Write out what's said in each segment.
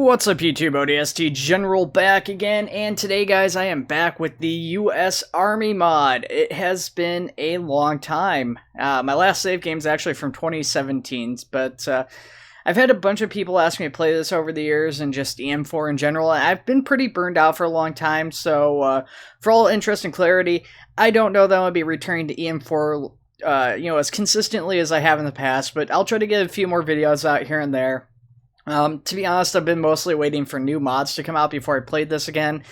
What's up YouTube, ODST General back again, and today guys I am back with the US Army mod. It has been a long time. My last save game is actually from 2017, but I've had a bunch of people ask me to play this over the years and just EM4 in general, and I've been pretty burned out for a long time, so for all interest and clarity, I don't know that I'm going to be returning to EM4 as consistently as I have in the past, but I'll try to get a few more videos out here and there. To be honest, I've been mostly waiting for new mods to come out before I played this again,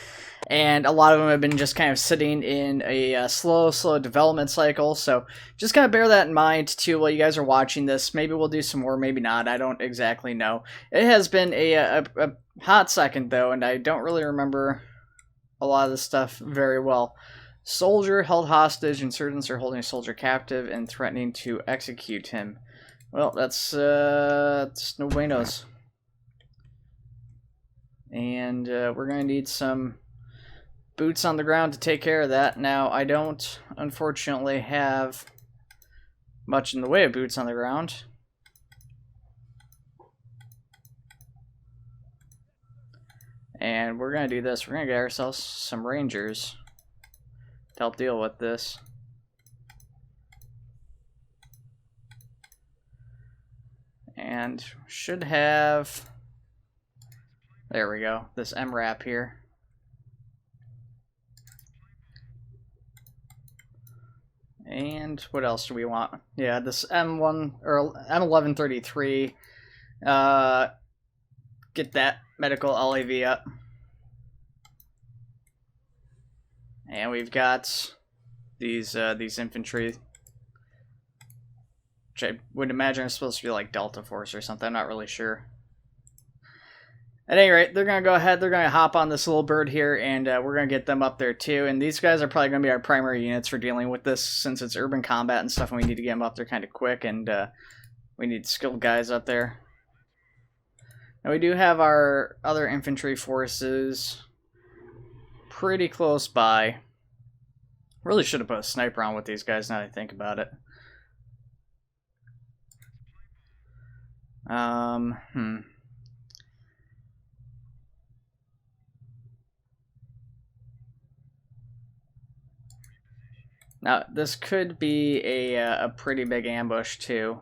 and a lot of them have been just kind of sitting in a slow development cycle, so just kind of bear that in mind too while you guys are watching this. Maybe we'll do some more, maybe not, I don't exactly know. It has been a hot second though, and I don't really remember a lot of this stuff very well. Soldier held hostage, insurgents are holding a soldier captive and threatening to execute him. Well, that's no buenos. And we're going to need some boots on the ground to take care of that. Now, I don't, unfortunately, have much in the way of boots on the ground. And we're going to do this. We're going to get ourselves some rangers to help deal with this. And should have... There we go, this MRAP here. And what else do we want? Yeah, this M1 or M1133. Get that medical LAV up. And we've got these infantry, which I would imagine are supposed to be like Delta Force or something. I'm not really sure. At any rate, they're going to go ahead, they're going to hop on this little bird here, and we're going to get them up there too. And these guys are probably going to be our primary units for dealing with this, since it's urban combat and stuff, and we need to get them up there kind of quick, and we need skilled guys up there. Now we do have our other infantry forces pretty close by. Really should have put a sniper on with these guys now that I think about it. Now, this could be a pretty big ambush, too.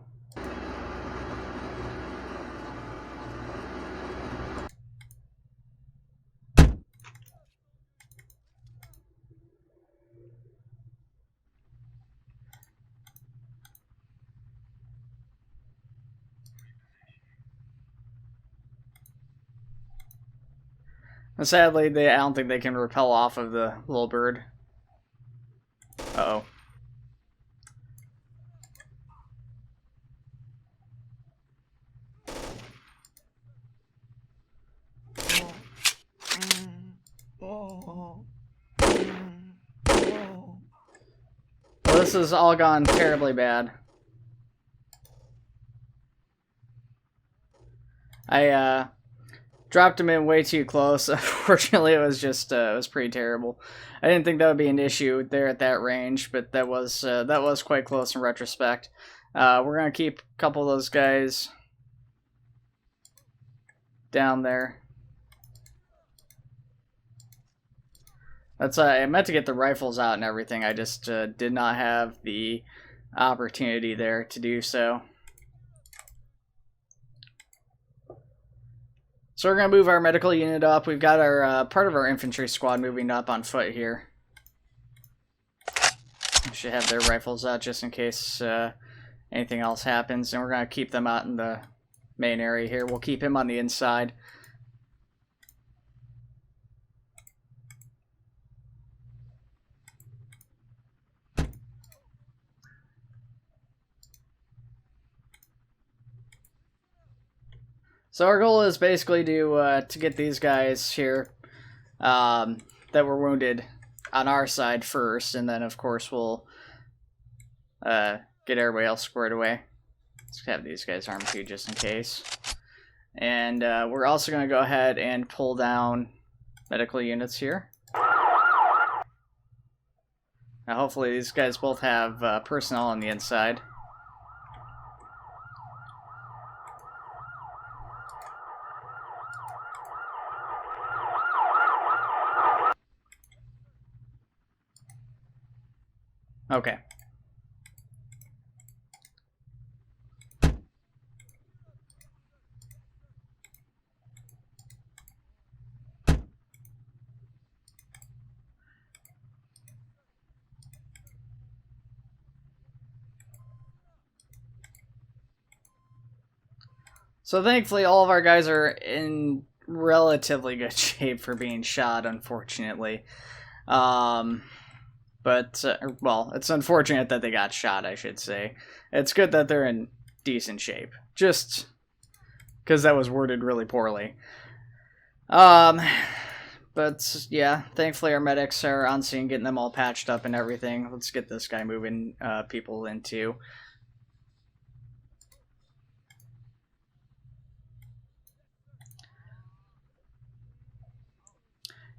And sadly, I don't think they can rappel off of the little bird. Uh-oh. Well, this has all gone terribly bad. I dropped him in way too close. Unfortunately, it was just it was pretty terrible. I didn't think that would be an issue there at that range, but that was quite close in retrospect. We're gonna keep a couple of those guys down there. That's I meant to get the rifles out and everything. I just did not have the opportunity there to do so. So we're going to move our medical unit up. We've got our part of our infantry squad moving up on foot here. We should have their rifles out just in case anything else happens. And we're going to keep them out in the main area here. We'll keep him on the inside. So our goal is basically to get these guys here that were wounded on our side first, and then of course we'll get everybody else squared away. Let's have these guys armed too, just in case. And we're also going to go ahead and pull down medical units here. Now hopefully these guys both have personnel on the inside. Okay. So thankfully all of our guys are in relatively good shape for being shot, unfortunately. But, well, it's unfortunate that they got shot, I should say. It's good that they're in decent shape. Just because that was worded really poorly. But, yeah, thankfully our medics are on scene, getting them all patched up and everything. Let's get this guy moving people into.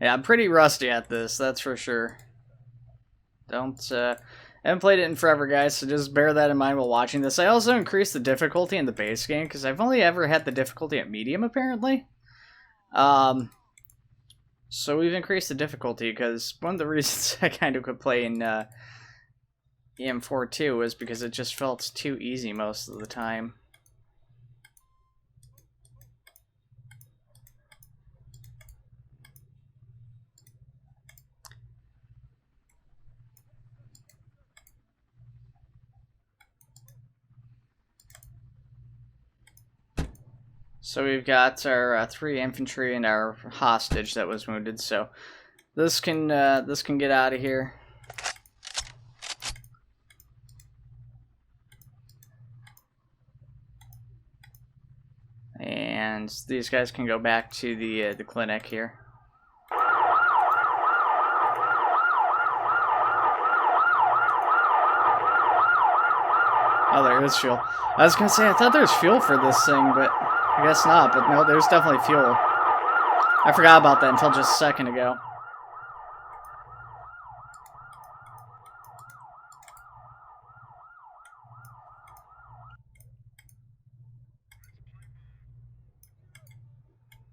Yeah, I'm pretty rusty at this, that's for sure. Haven't played it in forever, guys, so just bear that in mind while watching this. I also increased the difficulty in the base game, because I've only ever had the difficulty at medium, apparently. So we've increased the difficulty, because one of the reasons I kind of quit playing EM4 too was because it just felt too easy most of the time. So we've got our 3 infantry and our hostage that was wounded. So this can get out of here. And these guys can go back to the clinic here. Oh, there is fuel. I was gonna say I thought there was fuel for this thing, but I guess not, but no, there's definitely fuel. I forgot about that until just a second ago.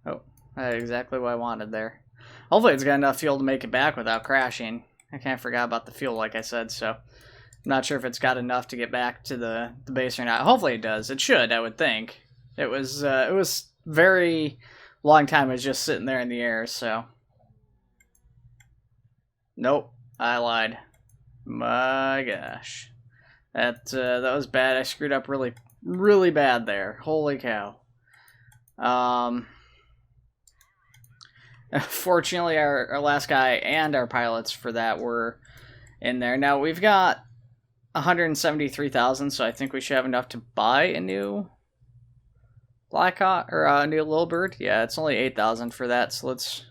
Oh, that's exactly what I wanted there. Hopefully it's got enough fuel to make it back without crashing. I kind of forgot about the fuel, like I said, so I'm not sure if it's got enough to get back to the base or not. Hopefully it does. It should, I would think. It was very long time. It was just sitting there in the air, so. Nope, I lied. My gosh. That was bad. I screwed up really, really bad there. Holy cow. Fortunately, our last guy and our pilots for that were in there. Now, we've got 173,000, so I think we should have enough to buy a new Blackhawk, or a new Little Bird. Yeah, it's only 8,000 for that, so let's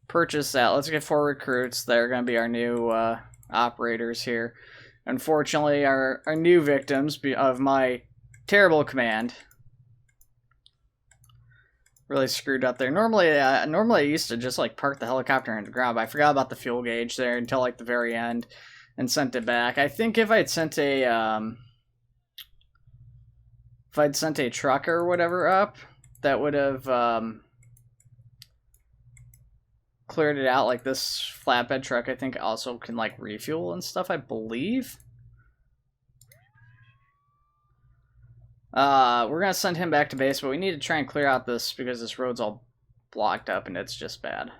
purchase that. Let's get 4 recruits. They're going to be our new operators here. Unfortunately, our new victims of my terrible command really screwed up there. Normally I used to just like park the helicopter on the ground, but I forgot about the fuel gauge there until like the very end and sent it back. I think if I'd sent a truck or whatever up, that would have cleared it out. Like this flatbed truck, I think also can like refuel and stuff, I believe. We're gonna send him back to base, but we need to try and clear out this because this road's all blocked up and it's just bad.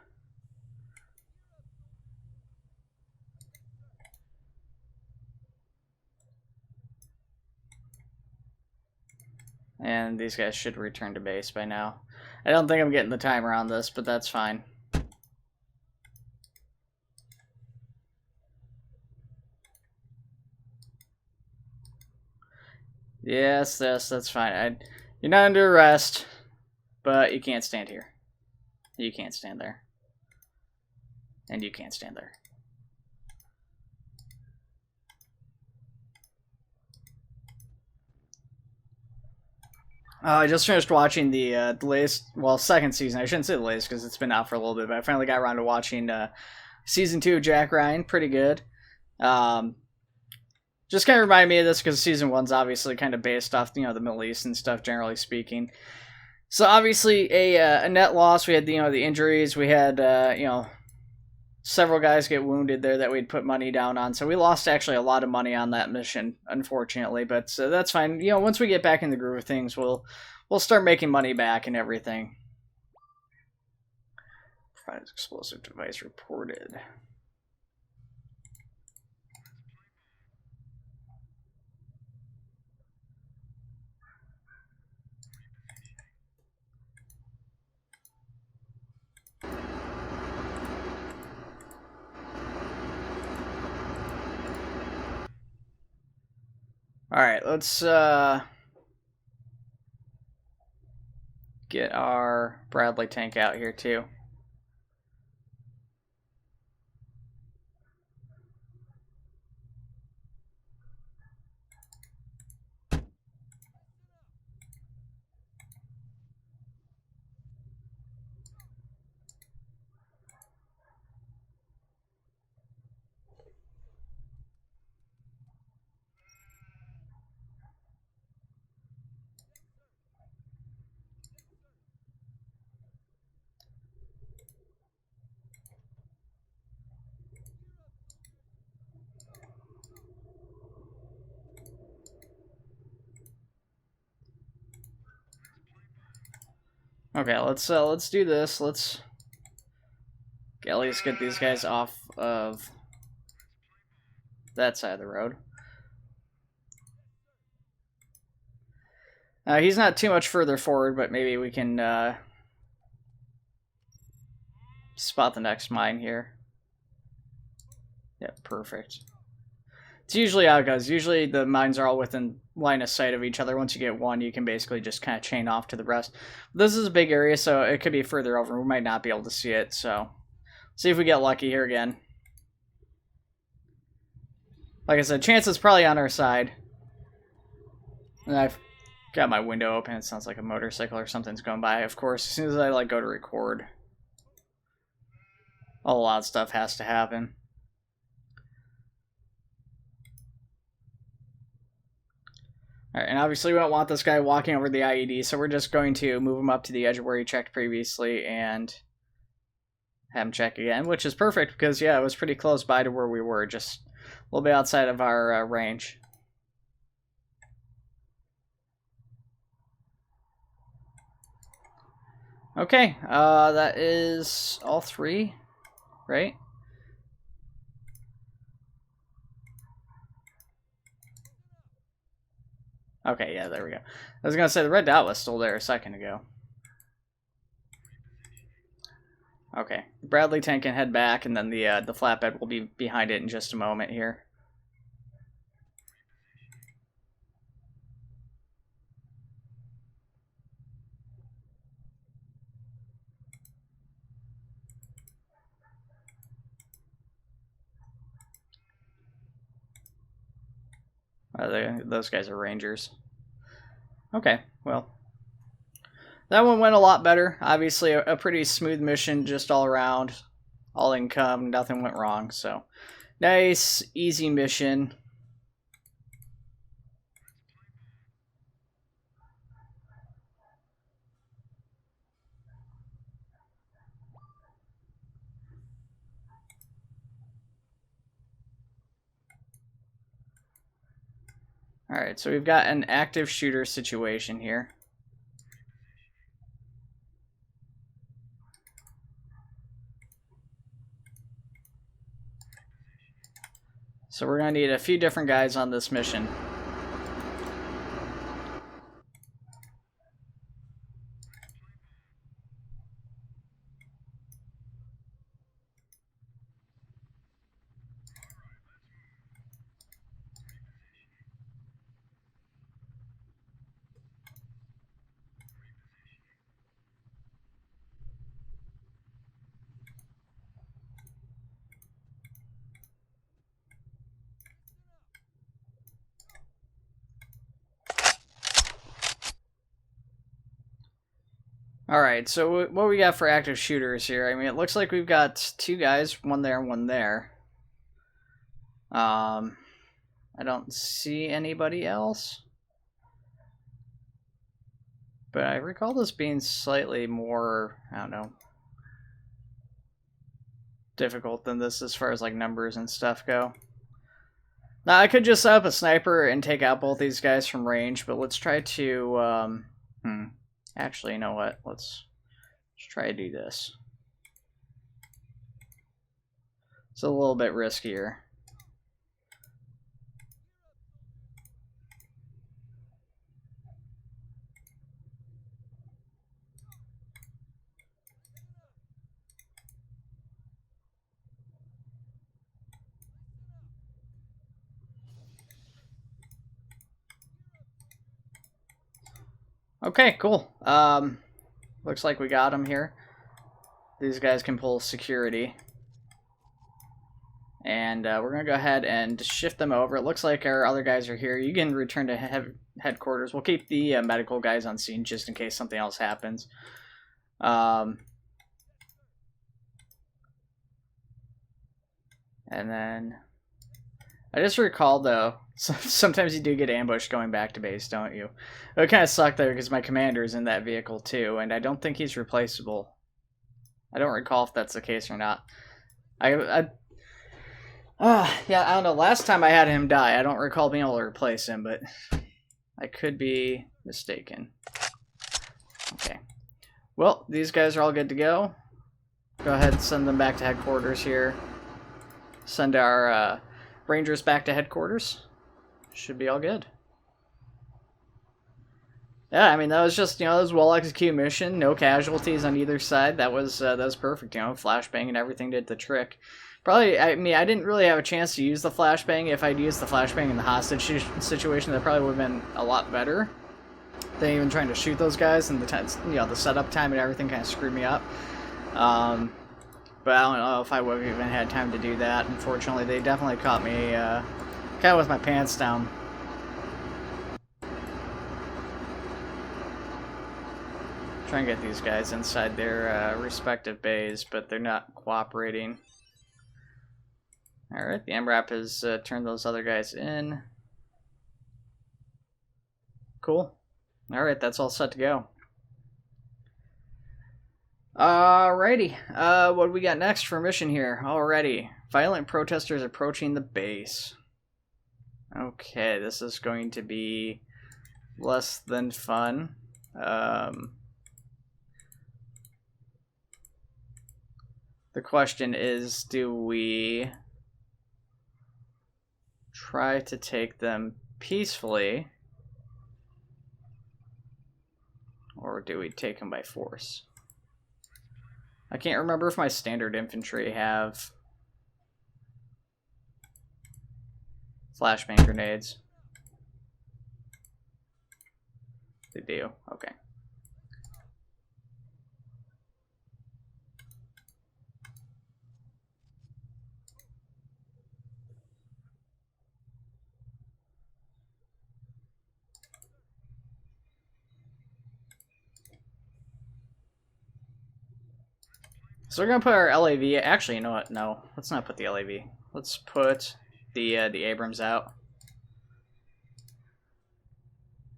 And these guys should return to base by now. I don't think I'm getting the timer on this, but that's fine. Yes, that's fine. You're not under arrest, but you can't stand here. You can't stand there. And you can't stand there. I just finished watching the latest, well, second season. I shouldn't say the latest because it's been out for a little bit, but I finally got around to watching season 2 of Jack Ryan. Pretty good. Just kind of reminded me of this because season 1's obviously kind of based off, the Middle East and stuff, generally speaking. So obviously a net loss. We had the injuries. We had several guys get wounded there that we'd put money down on. So we lost actually a lot of money on that mission, unfortunately. But that's fine. You know, once we get back in the groove of things, we'll start making money back and everything. Provided explosive device reported. Alright, let's get our Bradley tank out here too. Okay, let's do this. Let's at least get these guys off of that side of the road. He's not too much further forward, but maybe we can spot the next mine here. Yep, perfect. It's usually how it goes. Usually the mines are all within line of sight of each other. Once you get one, you can basically just kind of chain off to the rest. This is a big area, so it could be further over. We might not be able to see it, so see if we get lucky here again. Like I said, chance is probably on our side. And I've got my window open. It sounds like a motorcycle or something's going by. Of course, as soon as I go to record, all the loud stuff has to happen. Alright, and obviously we don't want this guy walking over the IED, so we're just going to move him up to the edge of where he checked previously and have him check again, which is perfect because, yeah, it was pretty close by to where we were, just a little bit outside of our range. Okay, that is all three, right? Okay, yeah, there we go. I was gonna say the red dot was still there a second ago. Okay, Bradley tank can head back, and then the flatbed will be behind it in just a moment here. Those guys are rangers. Okay, well, that one went a lot better. Obviously, a pretty smooth mission just all around. All income, nothing went wrong. So, nice, easy mission. Alright, so we've got an active shooter situation here. So we're going to need a few different guys on this mission. Alright, so what we got for active shooters here? I mean, it looks like we've got two guys, one there, one there. I don't see anybody else. But I recall this being slightly more, I don't know. difficult than this as far as like numbers and stuff go. Now I could just set up a sniper and take out both these guys from range, but let's try to actually, you know what? Let's try to do this. It's a little bit riskier. Okay, cool. Looks like we got him here. These guys can pull security. And we're going to go ahead and shift them over. It looks like our other guys are here. You can return to headquarters. We'll keep the medical guys on scene just in case something else happens. And then I just recalled, though, sometimes you do get ambushed going back to base, don't you? It would kind of suck there because my commander is in that vehicle too, and I don't think he's replaceable. I don't recall if that's the case or not. Yeah, I don't know. Last time I had him die, I don't recall being able to replace him, but I could be mistaken. Okay. Well, these guys are all good to go. Go ahead and send them back to headquarters here. Send our Rangers back to headquarters. Should be all good. Yeah, I mean, that was just, that was a well-executed mission. No casualties on either side. That was perfect, flashbang and everything did the trick. Probably, I mean, I didn't really have a chance to use the flashbang. If I'd used the flashbang in the hostage situation, that probably would have been a lot better than even trying to shoot those guys, and the setup time and everything kind of screwed me up. But I don't know if I would have even had time to do that. Unfortunately, they definitely caught me kind of with my pants down. Try and get these guys inside their respective bays, but they're not cooperating. Alright, the MRAP has turned those other guys in. Cool. Alright, that's all set to go. Alrighty, what do we got next for mission here? Alrighty, violent protesters approaching the base. Okay, this is going to be less than fun. The question is, do we try to take them peacefully, or do we take them by force? I can't remember if my standard infantry have flashbang grenades. They do, okay. So we're gonna put our LAV. Actually, you know what? No, let's not put the LAV. Let's put the Abrams out.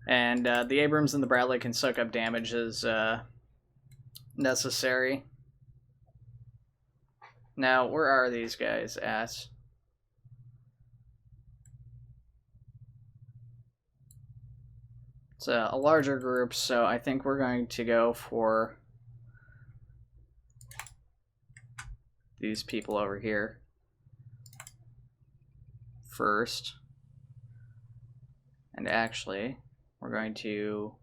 And the Abrams and the Bradley can soak up damage as necessary. Now, where are these guys at? It's a larger group, so I think we're going to go for these people over here first. And actually, we're going to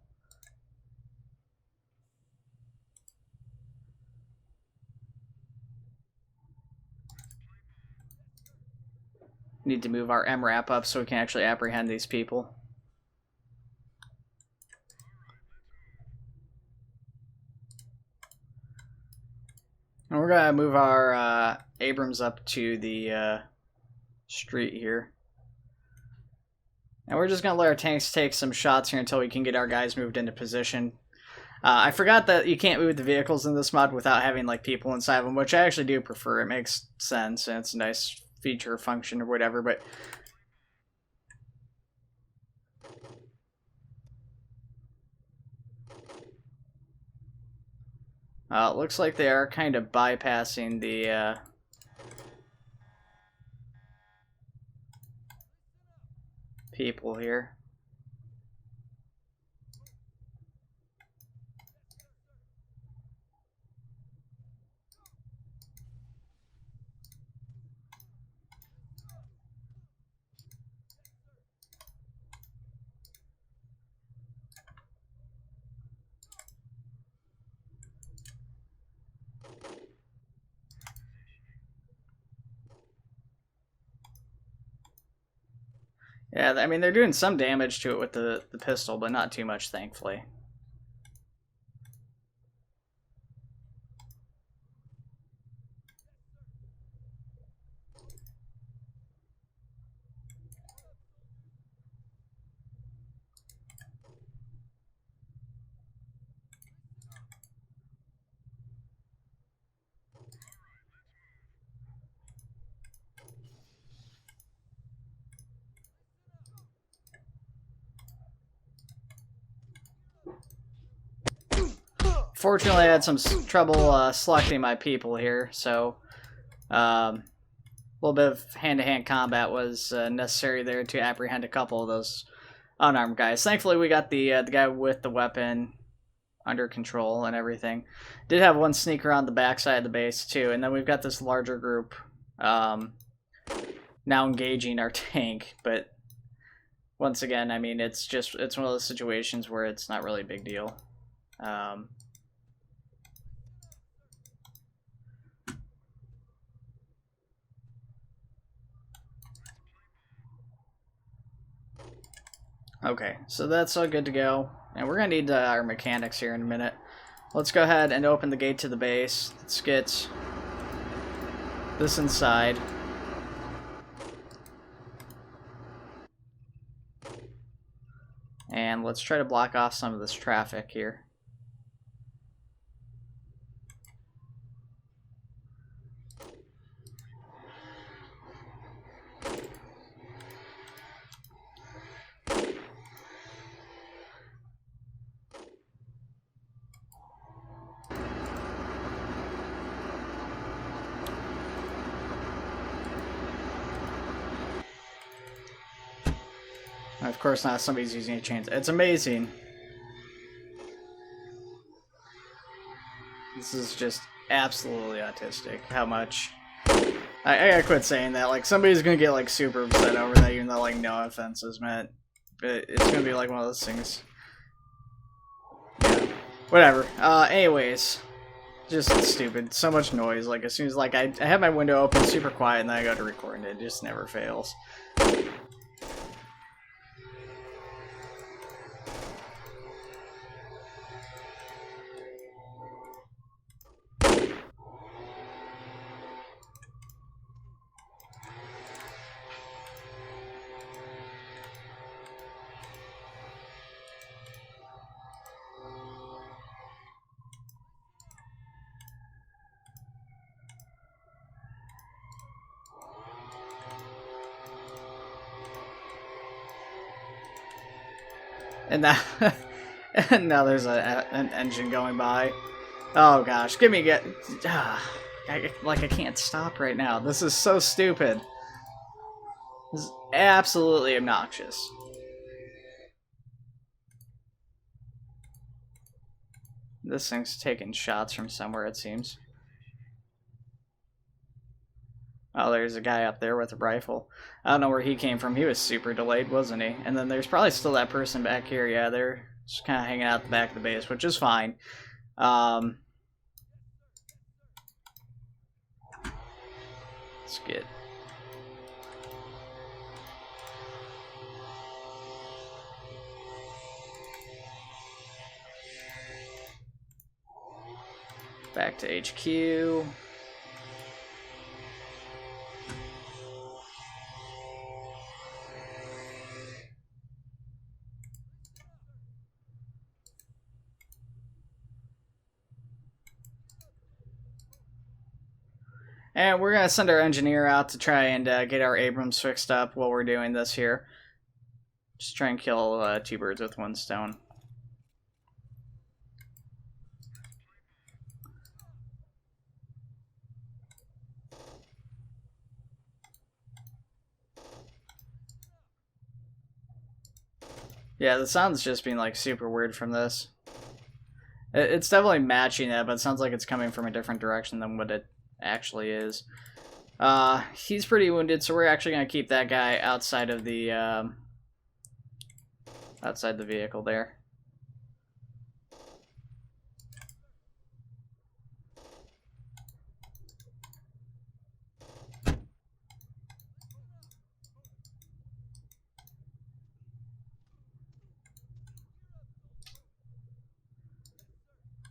need to move our MRAP up so we can actually apprehend these people. And we're gonna move our Abrams up to the street here. And we're just gonna let our tanks take some shots here until we can get our guys moved into position. I forgot that you can't move the vehicles in this mod without having like people inside them, which I actually do prefer. It makes sense and it's a nice feature, function, or whatever, but it looks like they are kind of bypassing the people here. Yeah, I mean, they're doing some damage to it with the pistol, but not too much, thankfully. Fortunately, I had some trouble selecting my people here, so a little bit of hand-to-hand combat was necessary there to apprehend a couple of those unarmed guys. Thankfully, we got the guy with the weapon under control and everything. Did have one sneak around the backside of the base too, and then we've got this larger group now engaging our tank. But once again, I mean, it's one of those situations where it's not really a big deal. Okay, so that's all good to go. And we're going to need our mechanics here in a minute. Let's go ahead and open the gate to the base. Let's get this inside. And let's try to block off some of this traffic here. Of course not, somebody's using a chainsaw. It's amazing. This is just absolutely autistic, how much... I gotta quit saying that. Like, somebody's gonna get, like, super upset over that, even though, like, no offense is meant. But it's gonna be, like, one of those things. Yeah. Whatever. Anyways. Just stupid. So much noise. Like, as soon as, like, I have my window open, super quiet, and then I go to record, and it just never fails. And now, and now there's an engine going by. Oh gosh, give me like I can't stop right now. This is so stupid. This is absolutely obnoxious. This thing's taking shots from somewhere, it seems. Oh, there's a guy up there with a rifle. I don't know where he came from. He was super delayed, wasn't he? And then there's probably still that person back here. Yeah, they're just kind of hanging out the back of the base, which is fine. Let's get... back to HQ. And we're going to send our engineer out to try and get our Abrams fixed up while we're doing this here. Just try and kill two birds with one stone. Yeah, the sound's just being like super weird from this. It's definitely matching that, but it sounds like it's coming from a different direction than what it actually is. He's pretty wounded, so we're actually gonna keep that guy outside of the outside the vehicle there.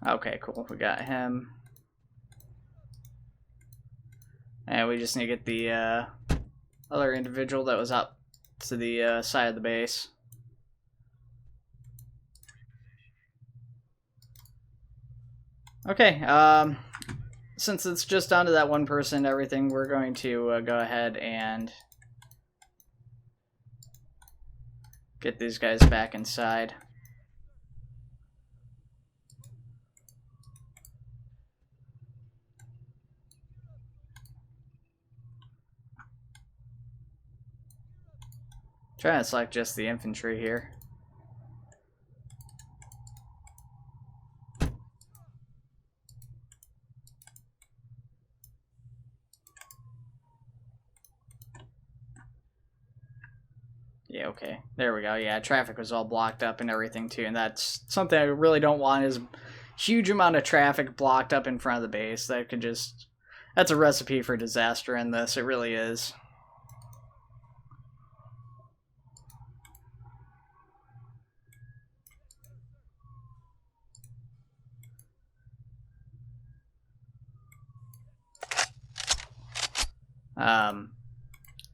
Okay, cool. We got him. And we just need to get the other individual that was up to the side of the base. Okay, since it's just down to that one person and everything, we're going to go ahead and get these guys back inside. Trying to select just the infantry here. Yeah, okay. There we go. Yeah, traffic was all blocked up and everything too, and that's something I really don't want is huge amount of traffic blocked up in front of the base. That could just... That's a recipe for disaster in this. It really is.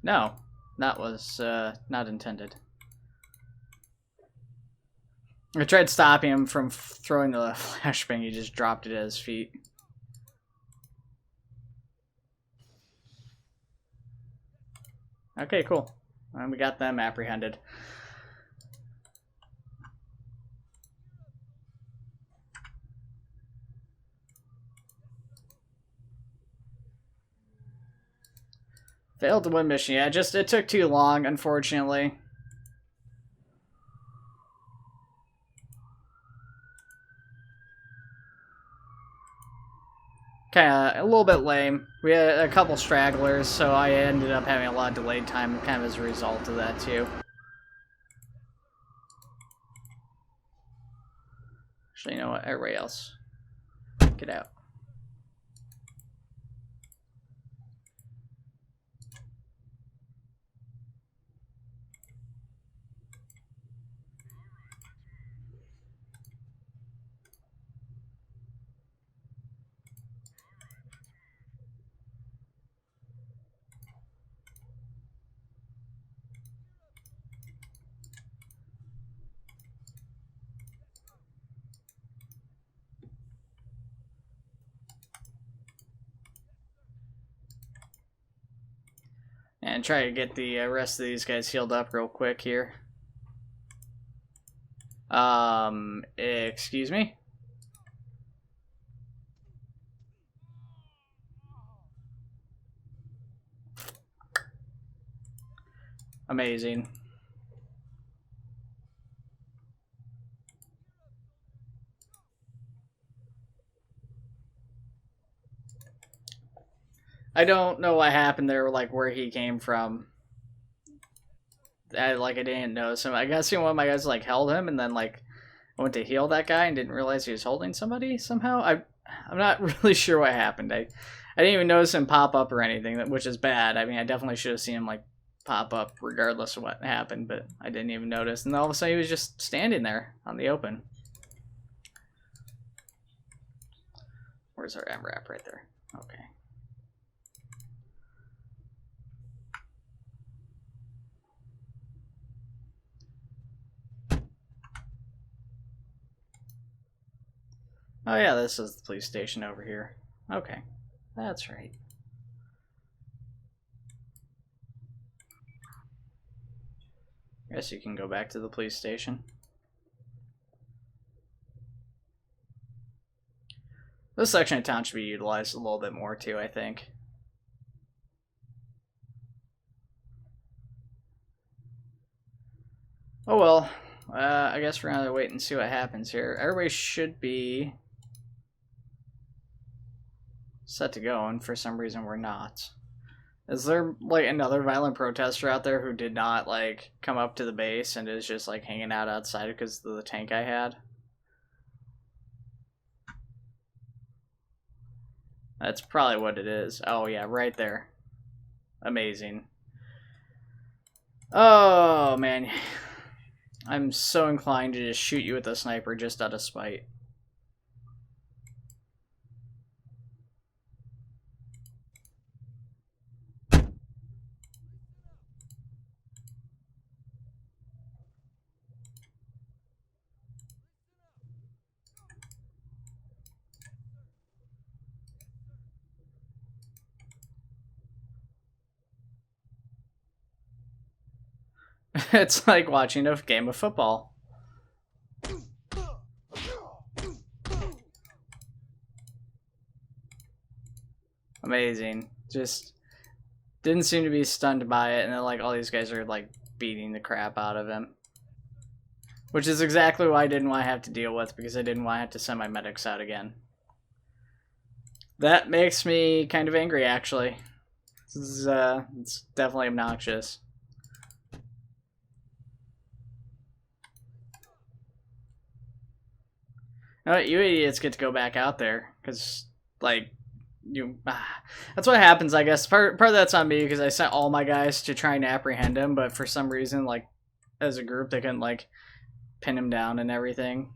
No. That was not intended. I tried stopping him from throwing the flashbang. He just dropped it at his feet. Okay, cool. And we got them apprehended. Failed to win mission. Yeah, it took too long, unfortunately. Kind of a little bit lame. We had a couple stragglers, so I ended up having a lot of delayed time kind of as a result of that too. Actually, you know what? Everybody else, get out. And try to get the rest of these guys healed up real quick here. Excuse me? Amazing. I don't know what happened there, like where he came from. I didn't notice him. I guess one of my guys like held him, and then like I went to heal that guy and didn't realize he was holding somebody somehow. I'm not really sure what happened. I didn't even notice him pop up or anything, which is bad. I mean, I definitely should have seen him like pop up regardless of what happened, but I didn't even notice. And all of a sudden, he was just standing there on the open. Where's our MRAP? Right there. Okay. Oh yeah, this is the police station over here. Okay, that's right. I guess you can go back to the police station. This section of town should be utilized a little bit more too, I think. Oh well, I guess we're gonna wait and see what happens here. Everybody should be set to go, and for some reason we're not. Is there, like, another violent protester out there who did not, like, come up to the base and is just, like, hanging out outside because of the tank I had? That's probably what it is. Oh, yeah, right there. Amazing. Oh, man. I'm so inclined to just shoot you with a sniper just out of spite. It's like watching a game of football. Amazing. Just didn't seem to be stunned by it, and then like all these guys are like beating the crap out of him. Which is exactly what I didn't want to have to deal with, because I didn't want to have to send my medics out again. That makes me kind of angry, actually. This is, it's definitely obnoxious. Alright, you idiots get to go back out there, because, like, that's what happens, I guess. Part of that's on me, because I sent all my guys to try and apprehend him, but for some reason, like, as a group, they couldn't, like, pin him down and everything.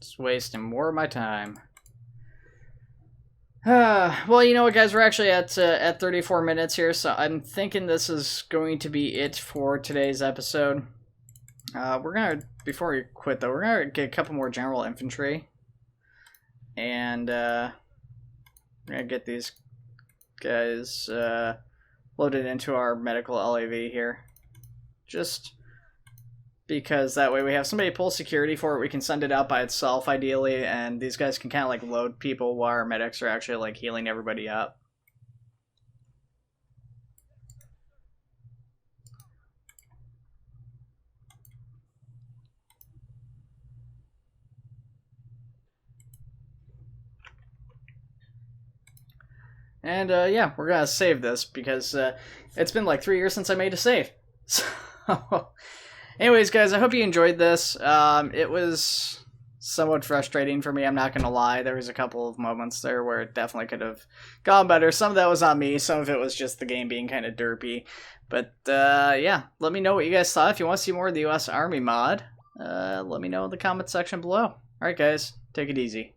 Just wasting more of my time. Well, you know what, guys? We're actually at 34 minutes here, so I'm thinking this is going to be it for today's episode. We're gonna, before we quit though, we're gonna get a couple more general infantry, and we're gonna get these guys loaded into our medical LAV here, just because that way we have somebody pull security for it. We can send it out by itself ideally, and these guys can kind of like load people while our medics are actually like healing everybody up. And yeah, we're gonna save this because it's been like 3 years since I made a save. So, anyways, guys, I hope you enjoyed this. It was somewhat frustrating for me, I'm not gonna lie. There was a couple of moments there where it definitely could have gone better. Some of that was on me, some of it was just the game being kind of derpy. But yeah, let me know what you guys thought. If you want to see more of the US Army mod, let me know in the comment section below. Alright, guys, take it easy.